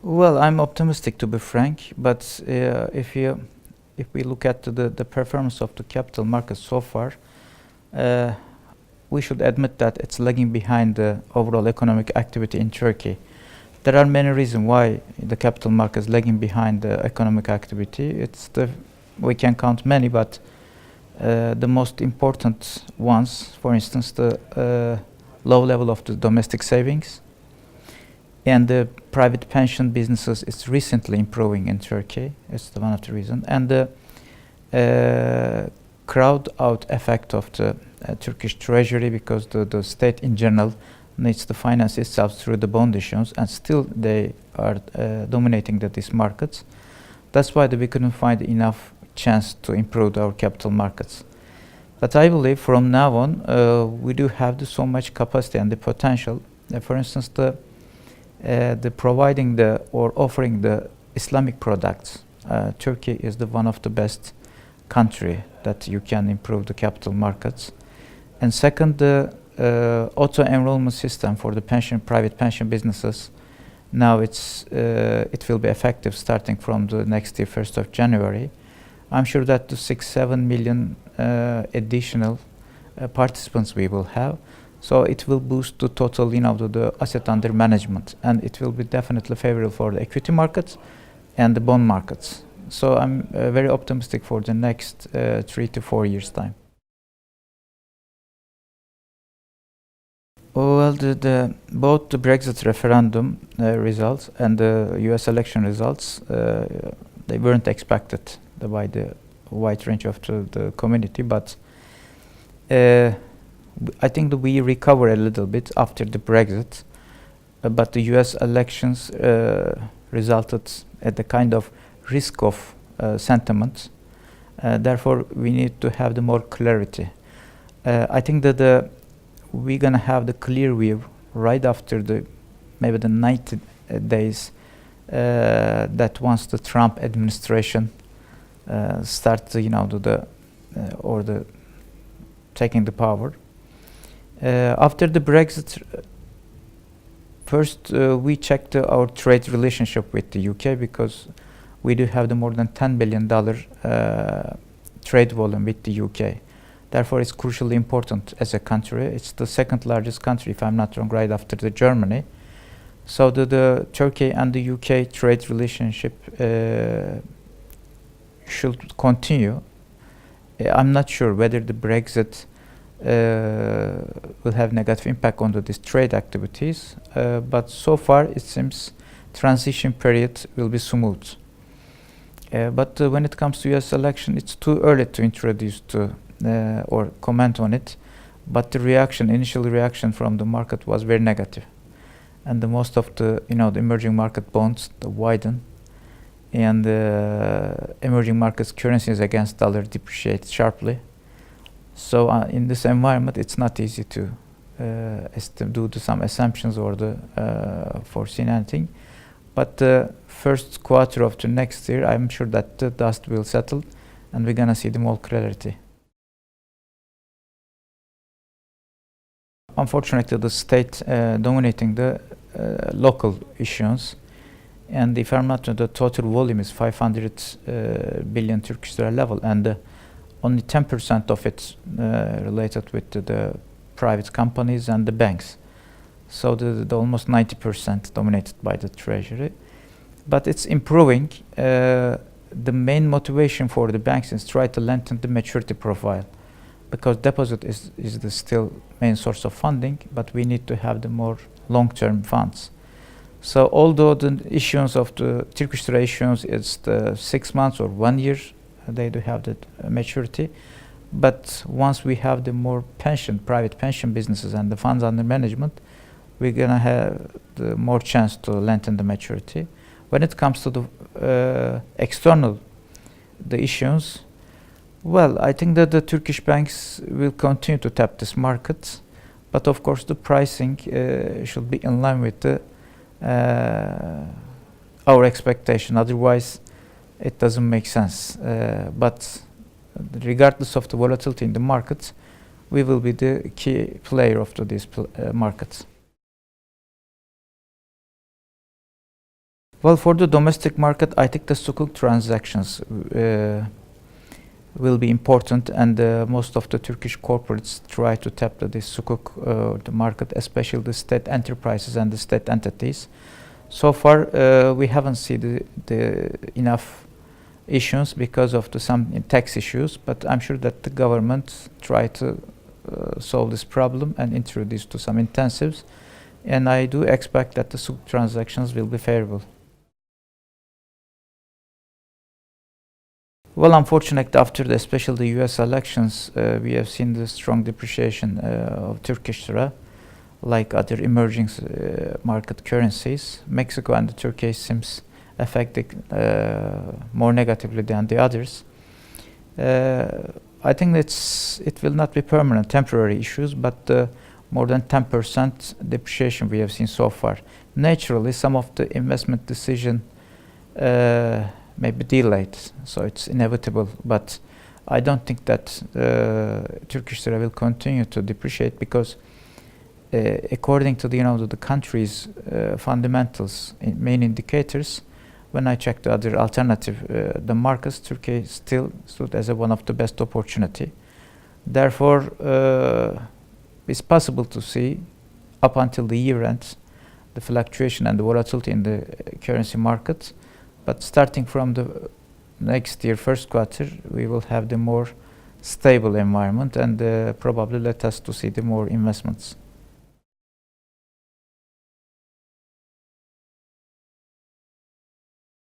Well, I'm optimistic to be frank, but if we look at the performance of the capital markets so far, uh, we should admit that it's lagging behind the overall economic activity in Turkey. There are many reasons why the capital market is lagging behind the economic activity. We can count many, but the most important ones, for instance, the low level of the domestic savings and the private pension businesses is recently improving in Turkey. It's one of the reasons, and the crowd out effect of the Turkish treasury, because the state in general needs to finance itself through the bond issuance, and still they are dominating these markets. That's why we couldn't find enough chance to improve our capital markets. But I believe from now on we do have so much capacity and the potential. For instance, the providing the or offering the Islamic products. Turkey is one of the best country that you can improve the capital markets. And second, the auto enrollment system for the private pension businesses. Now it will be effective starting from the next year, 1st of January. I'm sure that the 6-7 million additional participants we will have. So it will boost the total, the asset under management, and it will be definitely favorable for the equity markets and the bond markets. So I'm very optimistic for the next 3 to 4 years' time. Well, both the Brexit referendum results and the U.S. election results, they weren't expected by the wide range of the community, but I think that we recover a little bit after the Brexit, but the U.S. elections resulted at the kind of risk of sentiment. Therefore, we need to have the more clarity. I think that we're gonna have the clear view right after maybe the 90 days that once the Trump administration starts, taking the power. After the Brexit, first we checked our trade relationship with the UK, because we do have the more than $10 billion trade volume with the UK. Therefore, it's crucially important as a country. It's the second largest country, if I'm not wrong, right after the Germany. So the Turkey and the UK trade relationship should continue. I'm not sure whether the Brexit will have negative impact on these trade activities, but so far it seems transition period will be smooth. But when it comes to US election, it's too early to introduce or comment on it. But the initial reaction from the market was very negative, and most of the emerging market bonds widen, and emerging markets currencies against dollar depreciate sharply. So in this environment, it's not easy to do some assumptions or foresee anything. But the first quarter of the next year, I'm sure that the dust will settle, and we're gonna see the more clarity. Unfortunately, the state dominating the local issuance, and if I'm not wrong, the total volume is 500 billion Turkish lira level, and only 10% of it related with the private companies and the banks. So the almost 90% dominated by the treasury. But it's improving. The main motivation for the banks is try to lengthen the maturity profile, because deposit is the still main source of funding, but we need to have the more long-term funds. So although the issuance of the Turkish lira issuance is 6 months or 1 year, they do have the maturity. But once we have the more private pension businesses and the funds under management, we're gonna have the more chance to lengthen the maturity. When it comes to the the issuance, well, I think that the Turkish banks will continue to tap this market, but of course the pricing should be in line with our expectation. Otherwise, it doesn't make sense. But regardless of the volatility in the markets, we will be the key player of these markets. Well, for the domestic market, I think the sukuk transactions will be important, and most of the Turkish corporates try to tap the sukuk the market, especially the state enterprises and the state entities. So far, we haven't seen the enough issues because of some tax issues, but I'm sure that the government try to solve this problem and introduce to some intensives, and I do expect that the sukuk transactions will be favorable. Well, unfortunately, after especially the U.S. elections, we have seen the strong depreciation of Turkish lira, like other emerging market currencies. Mexico and Turkey seems affected more negatively than the others. I think it will not be permanent, temporary issues, but more than 10% depreciation we have seen so far. Naturally, some of the investment decision may be delayed, so it's inevitable. But I don't think that Turkish lira will continue to depreciate because, according to the country's fundamentals, main indicators, when I checked the other alternative, the markets, Turkey still stood as one of the best opportunity. Therefore, it's possible to see up until the year end the fluctuation and the volatility in the currency markets. But starting from the next year, first quarter, we will have the more stable environment and probably let us to see the more investments.